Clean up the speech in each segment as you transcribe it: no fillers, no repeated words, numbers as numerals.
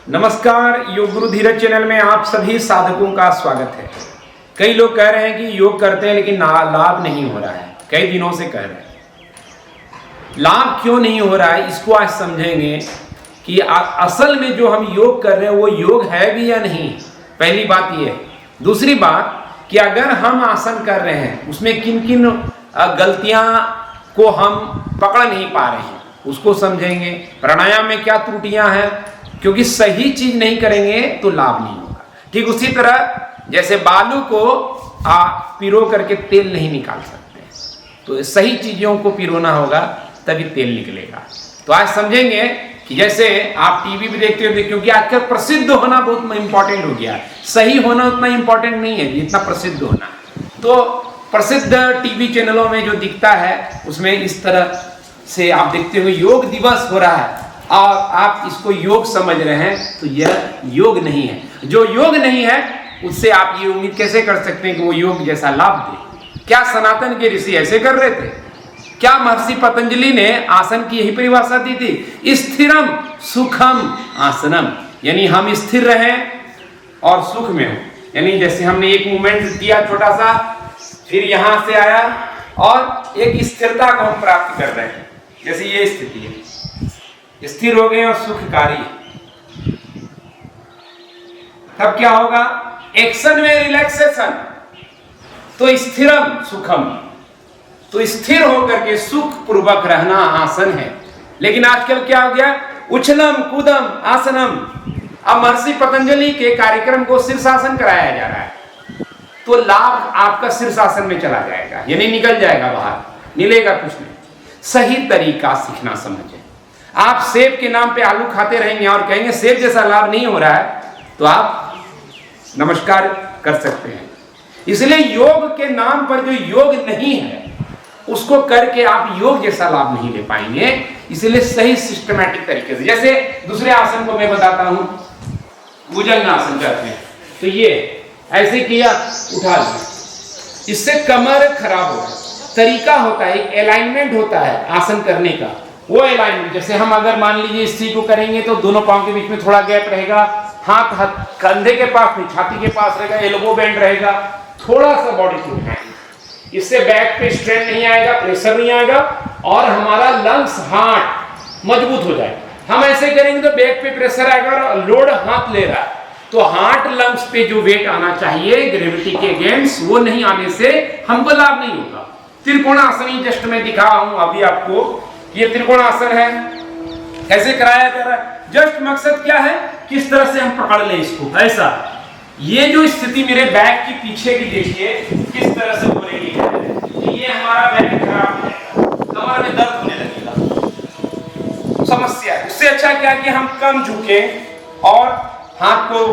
नमस्कार, योग गुरु धीरज चैनल में आप सभी साधकों का स्वागत है। कई लोग कह रहे हैं कि योग करते हैं लेकिन लाभ नहीं हो रहा है। कई दिनों से कह रहे हैं, लाभ क्यों नहीं हो रहा है इसको आज समझेंगे कि असल में जो हम योग कर रहे हैं वो योग है भी या नहीं। पहली बात ये। दूसरी बात कि अगर हम आसन कर रहे हैं उसमें किन किन गलतियां को हम पकड़ नहीं पा रहे हैं उसको समझेंगे। प्राणायाम में क्या त्रुटियां हैं, क्योंकि सही चीज नहीं करेंगे तो लाभ नहीं होगा। ठीक उसी तरह जैसे बालू को पिरो करके तेल नहीं निकाल सकते, तो सही चीजों को पिरोना होगा तभी तेल निकलेगा। तो आज समझेंगे कि जैसे आप टीवी भी देखते हो, क्योंकि आजकल प्रसिद्ध होना बहुत इंपॉर्टेंट हो गया है। सही होना उतना इंपॉर्टेंट नहीं है जितना प्रसिद्ध होना। तो प्रसिद्ध टीवी चैनलों में जो दिखता है उसमें इस तरह से आप देखते हो योग दिवस हो रहा है और आप इसको योग समझ रहे हैं, तो यह योग नहीं है। जो योग नहीं है उससे आप ये उम्मीद कैसे कर सकते हैं कि वो योग जैसा लाभ दे। क्या सनातन के ऋषि ऐसे कर रहे थे? क्या महर्षि पतंजलि ने आसन की यही परिभाषा दी थी? स्थिरम सुखम आसनम, यानी हम स्थिर रहें और सुख में हो। यानी जैसे हमने एक मूवमेंट दिया छोटा सा, फिर यहां से आया और एक स्थिरता को हम प्राप्त कर रहे हैं। जैसे ये स्थिति है, स्थिर हो गए और सुखकारी। तब क्या होगा? एक्शन में रिलैक्सेशन, तो स्थिरम सुखम, तो स्थिर होकर के सुख पूर्वक रहना आसन है। लेकिन आजकल क्या हो गया? उछलम कूदम आसनम। अब महर्षि पतंजलि के कार्यक्रम को शीर्षासन कराया जा रहा है, तो लाभ आपका शीर्षासन में चला जाएगा, यानी निकल जाएगा बाहर, मिलेगा कुछ नहीं। सही तरीका सीखना समझे। आप सेब के नाम पे आलू खाते रहेंगे और कहेंगे सेब जैसा लाभ नहीं हो रहा है, तो आप नमस्कार कर सकते हैं। इसलिए योग के नाम पर जो योग नहीं है उसको करके आप योग जैसा लाभ नहीं ले पाएंगे। इसलिए सही सिस्टमैटिक तरीके से, जैसे दूसरे आसन को मैं बताता हूं, भुजंगासन करते हैं, तो ये ऐसे किया, उठा लिया, इससे कमर खराब हो रहा है। तरीका होता है, एक अलाइनमेंट होता है आसन करने का। वो अलाइनमेंट, जैसे हम अगर मान लीजिए इस चीज को करेंगे तो दोनों पांव के बीच में थोड़ा गैप रहेगा, हाथ कंधे के पास नहीं छाती के पास रहेगा, एल्बो बेंड रहेगा, थोड़ा सा बॉडी को उठाएंगे। इससे बैक पे स्ट्रेन नहीं आएगा, प्रेशर नहीं आएगा और हमारा लंग्स हार्ट मजबूत हो जाएगा। हम ऐसे करेंगे तो बैक पे प्रेशर आएगा और लोड हाथ ले रहा है, तो हार्ट लंग्स पे जो वेट आना चाहिए ग्रेविटी के अगेंस्ट, वो नहीं आने से हमको लाभ नहीं होगा। त्रिकोणासन जस्ट मैं दिखा हूं अभी आपको, ये त्रिकोणासन है। कैसे कराया जा रहा है? जस्ट मकसद क्या है, किस तरह से हम पकड़ ले इसको। ऐसा ये जो स्थिति मेरे बैक की पीछे की देखिए किस तरह से हो रही है, ये हमारा बैक खराब है, कमर में दर्द होने लगेगा, समस्या है। उससे अच्छा क्या कि हम कम झुके और हाथ को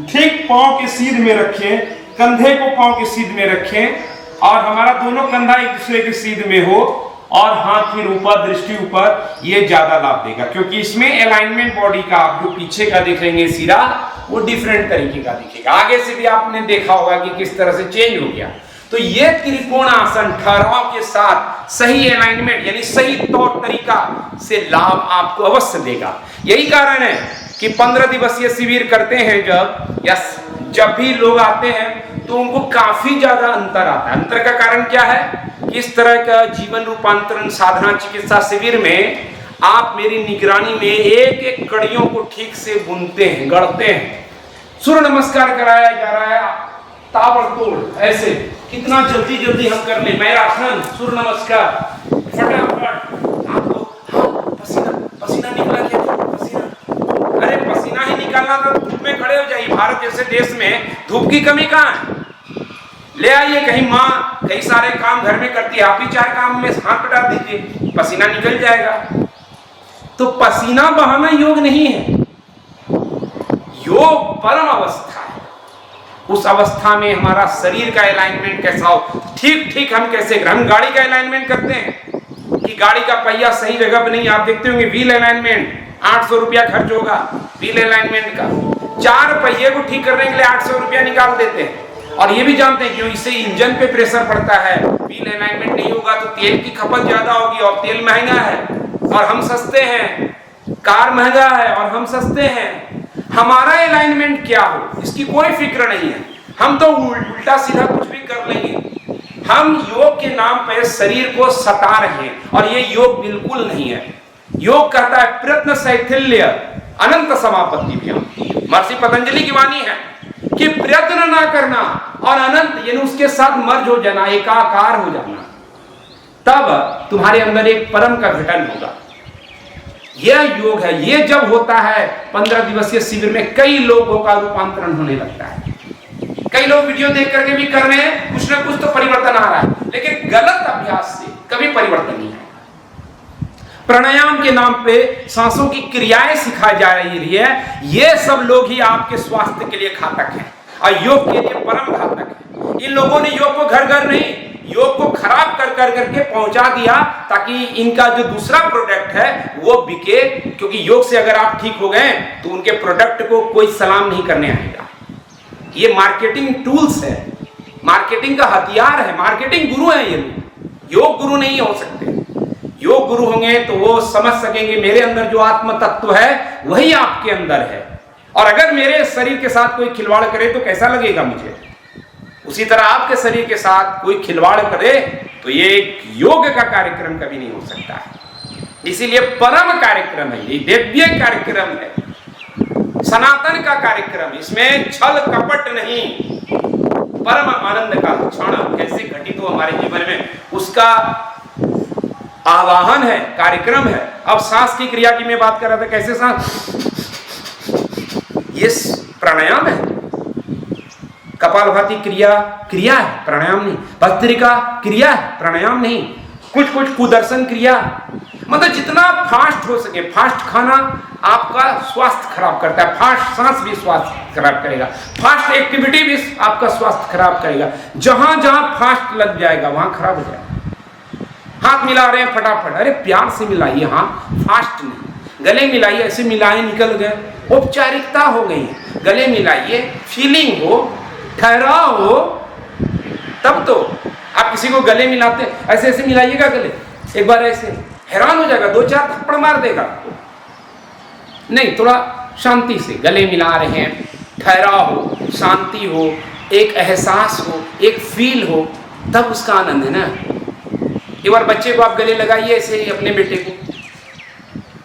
ठीक पांव के सीध में रखें, कंधे को पांव के सीध में रखें और हमारा दोनों कंधा एक दूसरे के सीध में हो और हाथ फिर ऊपर, दृष्टि ऊपर, ये ज्यादा लाभ देगा। क्योंकि इसमें अलाइनमेंट बॉडी का आप जो पीछे का देखेंगे सिरा, वो डिफरेंट तरीके का दिखेगा। आगे से भी आपने देखा होगा कि किस तरह से चेंज हो गया। तो ये त्रिकोणासन ठहराव के साथ सही अलाइनमेंट यानी सही तौर तरीका से लाभ आपको अवश्य देगा। यही कारण है कि 15 दिवसीय शिविर करते हैं जब भी लोग आते हैं तो उनको काफी ज्यादा अंतर आता है। अंतर का कारण क्या है? इस तरह का जीवन रूपांतरण साधना चिकित्सा शिविर में आप मेरी निगरानी में एक एक कड़ियों को ठीक से बुनते हैं, गढ़ते हैं। सूर्य नमस्कार कराया जा रहा है ताबड़तोड़, ऐसे कितना जल्दी जल्दी हम कर ले। मैराथन, सूर्य नमस्कार, फटाफट। आपको पसीना पसीना निकला क्या? पसीना, अरे पसीना ही निकालना था, धूप में खड़े हो जाइए। भारत जैसे देश में धूप की कमी कहाँ है? ले आइए, कहीं माँ कई सारे काम घर में करती है, आप ही 4 काम में हाथ बटा दीजिए, पसीना निकल जाएगा। तो पसीना बहाना योग नहीं है, योग परम अवस्था है। उस अवस्था में हमारा शरीर का अलाइनमेंट कैसा हो, ठीक ठीक हम कैसे, हम गाड़ी का अलाइनमेंट करते हैं कि गाड़ी का पहिया सही जगह पे नहीं। आप देखते होंगे व्हील अलाइनमेंट 800 रुपया खर्च होगा व्हील अलाइनमेंट का। 4 पहिए को ठीक करने के लिए 800 रुपया निकाल देते हैं। और ये भी जानते हैं क्यों? इससे इंजन पे प्रेशर पड़ता है। व्हील अलाइनमेंट नहीं होगा तो तेल की खपत ज्यादा होगी और तेल महंगा है और हम सस्ते हैं। कार महंगा है और हम सस्ते हैं। हमारा अलाइनमेंट क्या हो इसकी कोई फिक्र नहीं है। हम तो उल्टा सीधा कुछ भी कर लेंगे। हम योग के नाम पर शरीर को सता रहे हैं और ये योग बिल्कुल नहीं है। योग कहता है प्रयत्न शैथिल्य अनंत समापत्ति भी। महर्षि पतंजलि की वाणी है कि प्रयत्न ना करना और अनंत यानी उसके साथ मर्ज हो जाना, एकाकार हो जाना, तब तुम्हारे अंदर एक परम का घटन होगा। यह योग है। ये जब होता है 15 दिवसीय शिविर में कई लोगों का रूपांतरण होने लगता है। कई लोग वीडियो देख करके भी कर रहे हैं, कुछ ना कुछ तो परिवर्तन आ रहा है, लेकिन गलत अभ्यास से कभी परिवर्तन नहीं है। प्राणायाम के नाम पे सांसों की क्रियाएं सिखाई जा रही है, ये सब लोग ही आपके स्वास्थ्य के लिए घातक है और योग के लिए परम घातक है। इन लोगों ने योग को घर घर नहीं, योग को खराब कर करके पहुंचा दिया ताकि इनका जो दूसरा प्रोडक्ट है वो बिके। क्योंकि योग से अगर आप ठीक हो गए तो उनके प्रोडक्ट को कोई सलाम नहीं करने आएगा। ये मार्केटिंग टूल्स है, मार्केटिंग का हथियार है, मार्केटिंग गुरु है ये लोग। योग गुरु नहीं हो सकते। योग गुरु होंगे तो वो समझ सकेंगे मेरे अंदर जो आत्म तत्व है वही आपके अंदर है, और अगर मेरे शरीर के साथ कोई खिलवाड़ करे तो कैसा लगेगा मुझे, उसी तरह आपके शरीर के साथ कोई खिलवाड़ करे तो ये एक योग का कार्यक्रम कभी नहीं हो सकता है। इसीलिए परम कार्यक्रम है, ये दिव्य कार्यक्रम है, सनातन का कार्यक्रम। इसमें छल कपट नहीं, परम आनंद का क्षण कैसे घटित हो हमारे जीवन में उसका आवाहन है, कार्यक्रम है। अब सांस की क्रिया की मैं बात कर रहा था, कैसे सांस, ये प्राणायाम है। कपालभाति क्रिया है, प्राणायाम नहीं। भस्त्रिका क्रिया है, प्राणायाम नहीं। कुछ कुदर्शन क्रिया, मतलब जितना फास्ट हो सके फास्ट खाना आपका स्वास्थ्य खराब करता है। फास्ट सांस भी स्वास्थ्य खराब करेगा, फास्ट एक्टिविटी भी आपका स्वास्थ्य खराब करेगा। जहां जहां फास्ट लग जाएगा वहां खराब हो जाएगा। हाथ मिला रहे हैं फटाफट, अरे प्यार से मिलाइए हाथ, फास्ट नहीं। गले मिलाइए, ऐसे मिलाए निकल गए, औपचारिकता हो गई। गले मिलाइए, फीलिंग हो, ठहराव हो, तब तो आप किसी को गले मिलाते ऐसे ऐसे मिलाइएगा गले, एक बार ऐसे हैरान हो जाएगा, 2-4 थप्पड़ मार देगा। नहीं, थोड़ा शांति से गले मिला रहे हैं, ठहराव हो, शांति हो, एक एहसास हो, एक फील हो, तब उसका आनंद है ना। एक बार बच्चे को आप गले लगाइए ऐसे ही, अपने बेटे को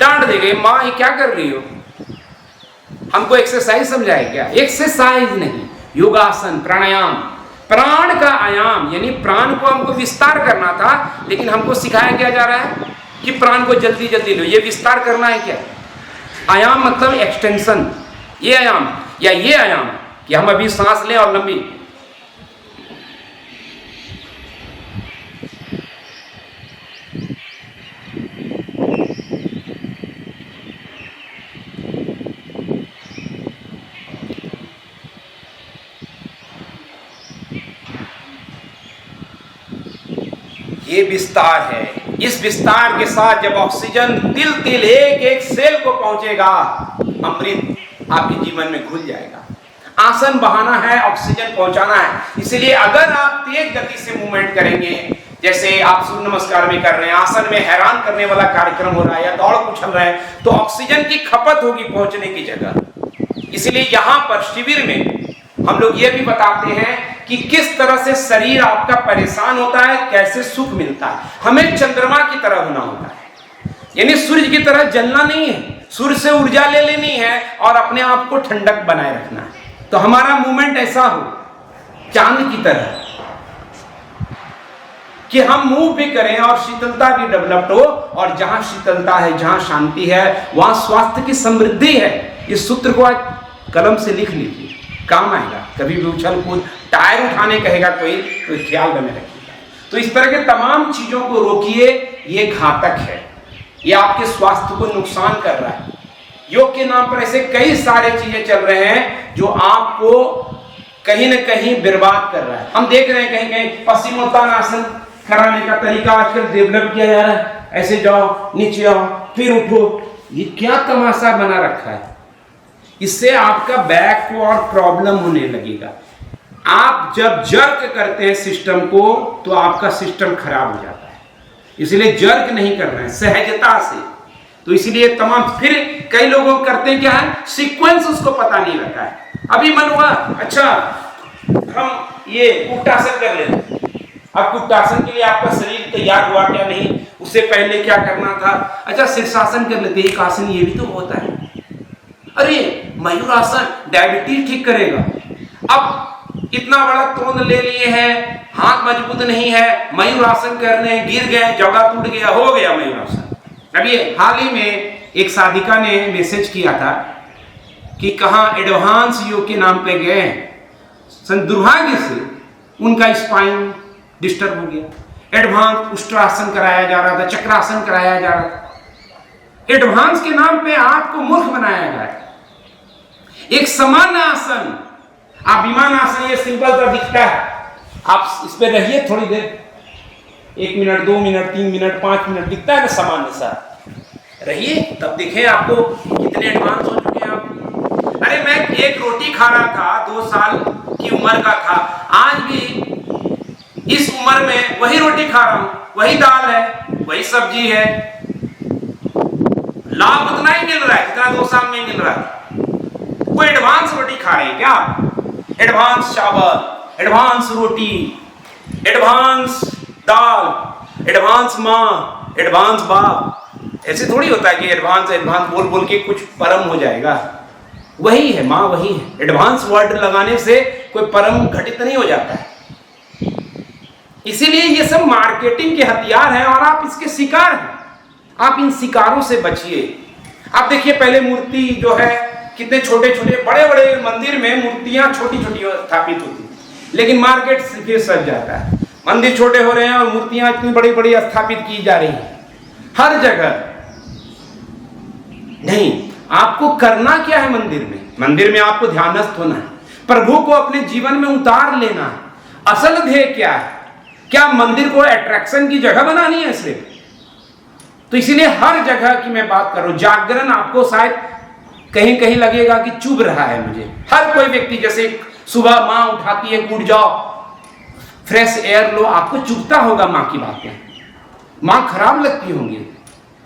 डांट देंगे, माँ ये क्या कर रही हो, हमको एक्सरसाइज समझाए क्या? एक्सरसाइज नहीं, योगासन, प्राणायाम, प्राण का आयाम, यानी प्राण को हमको विस्तार करना था, लेकिन हमको सिखाया क्या जा रहा है कि प्राण को जल्दी जल्दी लो। ये विस्तार करना है क्या? आयाम मतलब एक्सटेंशन, ये आयाम या ये आयाम कि हम अभी सांस लें और लंबी। ये विस्तार है। इस विस्तार के साथ जब ऑक्सीजन तिल तिल एक एक सेल को पहुंचेगा, अमृत आपके जीवन में घुल जाएगा। आसन बहाना है, ऑक्सीजन पहुंचाना है। इसलिए अगर आप तेज गति से मूवमेंट करेंगे, जैसे आप सूर्य नमस्कार में कर रहे हैं, आसन में हैरान करने वाला कार्यक्रम हो रहा है या दौड़ उछल रहे हैं, तो ऑक्सीजन की खपत होगी पहुंचने की जगह। इसलिए यहाँ पर शिविर में हम लोग ये भी बताते हैं कि किस तरह से शरीर आपका परेशान होता है, कैसे सुख मिलता है। हमें चंद्रमा की तरह होना होता है, यानी सूर्य की तरह जलना नहीं है, सूर्य से ऊर्जा ले लेनी है और अपने आप को ठंडक बनाए रखना है। तो हमारा मूवमेंट ऐसा हो चांद की तरह कि हम मूव भी करें और शीतलता भी डेवलप्ड हो, और जहां शीतलता है, जहां शांति है, वहां स्वास्थ्य की समृद्धि है। इस सूत्र को आज कलम से लिख लीजिए, काम आएगा। कभी भी उछल कूद, टायर उठाने कहेगा कोई तो ख्याल में रखिएगा। तो इस तरह के तमाम चीजों को रोकिए, ये घातक है, ये आपके स्वास्थ्य को नुकसान कर रहा है। योग के नाम पर ऐसे कई सारे चीजें चल रहे हैं जो आपको कहीं न कहीं बर्बाद कर रहा है। हम देख रहे हैं कहीं कहीं पश्चिमोत्तानासन कराने का तरीका आजकल डेवलप किया जा रहा है। ऐसे जाओ, नीचे आओ, फिर उठो, ये क्या तमाशा बना रखा है। इससे आपका बैक को और प्रॉब्लम होने लगेगा। आप जब जर्क करते हैं सिस्टम को तो आपका सिस्टम खराब हो जाता है। इसलिए जर्क नहीं करना है, सहजता से तो इसलिए तमाम, फिर कई लोगों करते हैं क्या है, सीक्वेंस उसको पता नहीं रहता है। अभी मन हुआ अच्छा हम ये कुक्कुटासन कर लेते, अब कुक्कुटासन के लिए आपका शरीर तैयार हुआ क्या नहीं, उससे पहले क्या करना था, अच्छा शीर्षासन कर लेते, एक आसन ये भी तो होता है, अरे मयूरासन डायबिटीज ठीक करेगा। अब इतना बड़ा तोंद ले लिए हैं, हाथ मजबूत नहीं है, मयूरासन करने गिर गए, जगह टूट गया, हो गया मयूरासन। अभी हाल ही में एक साधिका ने मैसेज किया था कि कहाँ एडवांस योग के नाम पे गए, दुर्भाग्य से उनका स्पाइन डिस्टर्ब हो गया, एडवांस उष्ट्रासन कराया जा रहा था, चक्रासन कराया जा रहा था। एडवांस के नाम पे आपको मूर्ख बनाया गया है। एक सामान्य आसन, आप विमान आसन ये सिंपल सा दिखता है, आप इस पे रहिए थोड़ी देर, 1 मिनट 2 मिनट 3 मिनट 5 मिनट दिखता है ना सामान्य सा, रहिए तब दिखे आपको कितने एडवांस हो चुके हैं आप। अरे मैं एक रोटी खा रहा था, 2 साल की उम्र का था, आज भी इस उम्र में वही रोटी खा रहा हूं, वही दाल है, वही सब्जी है, लाभ उतना ही मिल रहा है जितना 2 साल में मिल रहा है। वो एडवांस रोटी खा रहे हैं क्या, एडवांस चावल, एडवांस रोटी, एडवांस दाल, एडवांस माँ, एडवांस बाप। ऐसे थोड़ी होता है कि एडवांस एडवांस बोल बोल के कुछ परम हो जाएगा। वही है माँ, वही है। एडवांस वर्ड लगाने से कोई परम घटित नहीं हो जाता है। इसीलिए ये सब मार्केटिंग के हथियार हैं और आप इसके शिकार हैं। आप इन शिकारों से बचिए। आप देखिए पहले मूर्ति जो है कितने छोटे छोटे, बड़े बड़े मंदिर में मूर्तियां छोटी छोटी स्थापित होती, लेकिन मार्केट फिर सज जाता है, मंदिर छोटे हो रहे हैं और मूर्तियां इतनी बड़ी बड़ी स्थापित की जा रही हैं हर जगह। नहीं, आपको करना क्या है मंदिर में? मंदिर में आपको ध्यानस्थ होना है, प्रभु को अपने जीवन में उतार लेना है। असल ध्येय क्या है? क्या मंदिर को अट्रैक्शन की जगह बनानी है सिर्फ? तो इसीलिए हर जगह की मैं बात कर रहा हूं। जागरण आपको शायद कहीं कहीं लगेगा कि चुभ रहा है मुझे। हर कोई व्यक्ति, जैसे सुबह माँ उठाती है, उठ जाओ फ्रेश एयर लो, आपको चुभता होगा माँ की बातें, माँ खराब लगती होंगी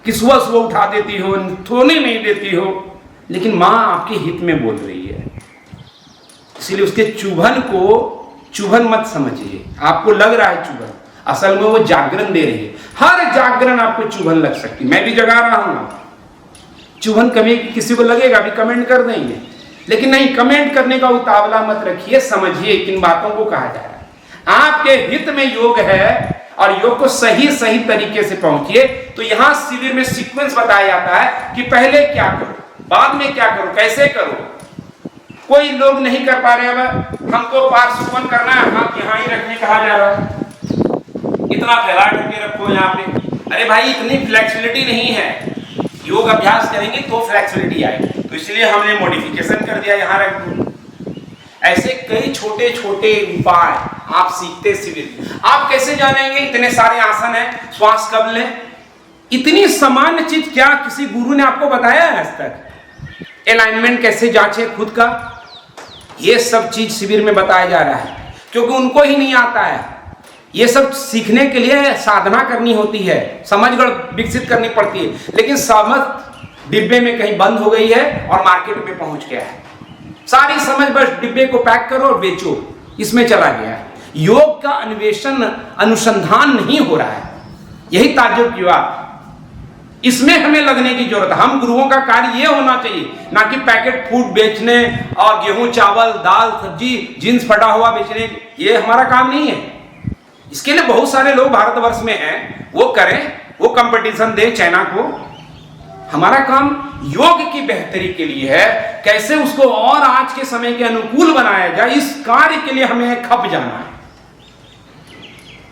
कि सुबह सुबह उठा देती हो, सोने नहीं देती हो, लेकिन माँ आपके हित में बोल रही है। इसीलिए उसके चुभन को चुभन मत समझिए। आपको लग रहा है चुभन, असल में वो जागरण दे रही है। हर जागरण आपको चुभन लग सकती। मैं भी जगा रहा हूं, चुभन कभी किसी को लगेगा, अभी कमेंट कर देंगे, लेकिन नहीं, कमेंट करने का उतावला मत रखिए, समझिए किन बातों को कहा जा रहा है। आपके हित में योग है और योग को सही सही तरीके से पहुंचिए। तो यहां शिविर में सीक्वेंस बताया जाता है कि पहले क्या करो, बाद में क्या करो, कैसे करो। कोई लोग नहीं कर पा रहे, अब हमको पार्श्ववन करना है, हाथ यहाँ ही रखने कहा जा रहा है, इतना फैला करके रखो यहाँ पे। अरे भाई, इतनी फ्लेक्सिबिलिटी नहीं है। योग अभ्यास करेंगे तो फ्लेक्सिबिलिटी आएगी, तो इसलिए हमने मॉडिफिकेशन कर दिया, यहाँ रख दो। ऐसे कई छोटे छोटे उपाय आप सीखते शिविर। आप कैसे जानेंगे इतने सारे आसन हैं, श्वास कब लें, इतनी सामान्य चीज क्या किसी गुरु ने आपको बताया है आज तक? अलाइनमेंट कैसे जांचे खुद का, ये सब चीज शिविर में बताया जा रहा है, क्योंकि उनको ही नहीं आता है। ये सब सीखने के लिए साधना करनी होती है, समझ विकसित करनी पड़ती है, लेकिन समझ डिब्बे में कहीं बंद हो गई है और मार्केट में पहुंच गया है। सारी समझ बस डिब्बे को पैक करो और बेचो, इसमें चला गया है। योग का अन्वेषण अनुसंधान नहीं हो रहा है, यही ताज्जुब की बात। इसमें हमें लगने की जरूरत है। हम गुरुओं का कार्य ये होना चाहिए, ना कि पैकेट फूड बेचने और गेहूं चावल दाल सब्जी जींस फटा हुआ बेचने, ये हमारा काम नहीं है। इसके लिए बहुत सारे लोग भारतवर्ष में हैं, वो करें, वो कंपटीशन दे चाइना को। हमारा काम योग की बेहतरी के लिए है, कैसे उसको और आज के समय के अनुकूल बनाया जाए, इस कार्य के लिए हमें खप जाना है।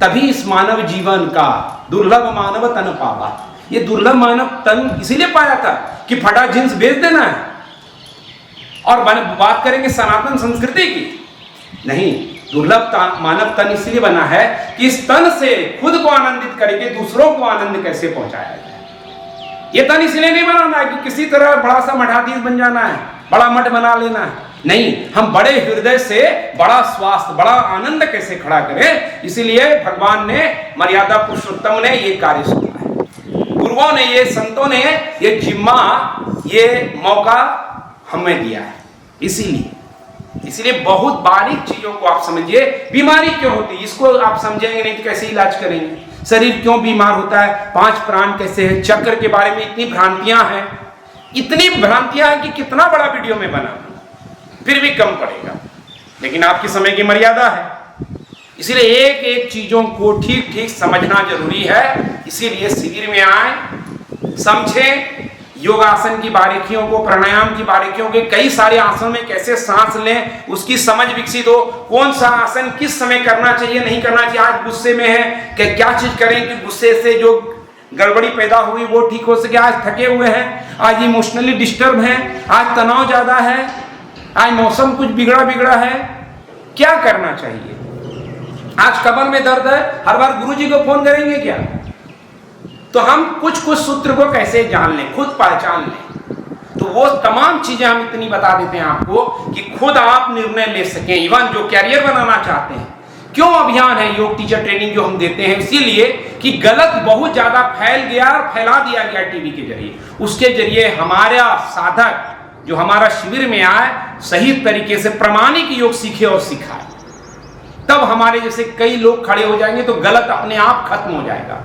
तभी इस मानव जीवन का दुर्लभ मानव तन पावा। ये दुर्लभ मानव तन इसीलिए पाया था कि फटा जींस बेच देना है। और बात करेंगे सनातन संस्कृति की, नहीं, दुर्लभ मानव तन इसलिए बना है कि इस तन से खुद को आनंदित करके दूसरों को आनंद कैसे पहुंचाया जाए। ये तन इसलिए नहीं बनाना है कि किसी तरह बड़ा सा मठाधीश बन जाना है, बड़ा मठ बना लेना है। नहीं, हम बड़े हृदय से बड़ा स्वास्थ्य, बड़ा आनंद कैसे खड़ा करें, इसीलिए भगवान ने, मर्यादा पुरुषोत्तम ने ये कार्य सोचा है। गुरु गुरुओं ने, ये संतों ने ये जिम्मा, ये मौका हमें दिया है। इसीलिए बहुत बारीक चीजों को आप समझिए। बीमारी क्यों होती है इसको आप समझेंगे नहीं तो कैसे इलाज करेंगे? शरीर क्यों बीमार होता है, 5 प्राण कैसे है, चक्र के बारे में इतनी भ्रांतियां हैं, इतनी भ्रांतियां हैं कि कितना बड़ा वीडियो में बना, फिर भी कम पड़ेगा, लेकिन आपकी समय की मर्यादा है। इसीलिए एक एक चीजों को ठीक ठीक समझना जरूरी है। इसीलिए शिविर में आए, समझें योगासन की बारीकियों को, प्राणायाम की बारीकियों के, कई सारे आसन में कैसे सांस लें उसकी समझ विकसित हो, कौन सा आसन किस समय करना चाहिए नहीं करना चाहिए। आज गुस्से में है कि क्या चीज करें कि गुस्से से जो गड़बड़ी पैदा हुई वो ठीक हो सके। आज थके हुए हैं, आज इमोशनली डिस्टर्ब हैं, आज तनाव ज्यादा है, आज मौसम कुछ बिगड़ा है, क्या करना चाहिए? आज कमर में दर्द है, हर बार गुरुजी को फोन करेंगे क्या? तो हम कुछ सूत्र को कैसे जान लें, खुद पहचान लें, तो वो तमाम चीजें हम इतनी बता देते हैं आपको कि खुद आप निर्णय ले सकें। इवन जो कैरियर बनाना चाहते हैं, क्यों अभियान है योग टीचर ट्रेनिंग जो हम देते हैं, इसीलिए कि गलत बहुत ज्यादा फैल गया और फैला दिया गया टीवी के जरिए। उसके जरिए हमारा साधक जो हमारा शिविर में आए, सही तरीके से प्रामाणिक योग सीखे और सिखाए, तब हमारे जैसे कई लोग खड़े हो जाएंगे तो गलत अपने आप खत्म हो जाएगा।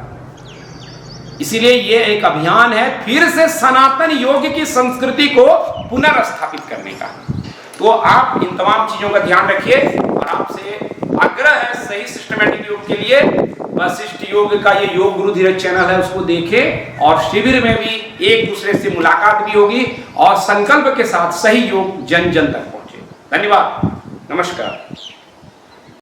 इसीलिए ये एक अभियान है फिर से सनातन योग की संस्कृति को पुनर्स्थापित करने का। तो आप इन तमाम चीजों का ध्यान रखिए और आपसे आग्रह है सही सिस्टमैटिक योग के लिए वशिष्ठ योग का ये योग गुरु धीरज चैनल है, उसको देखें और शिविर में भी एक दूसरे से मुलाकात भी होगी और संकल्प के साथ सही योग जन जन तक पहुंचे। धन्यवाद, नमस्कार।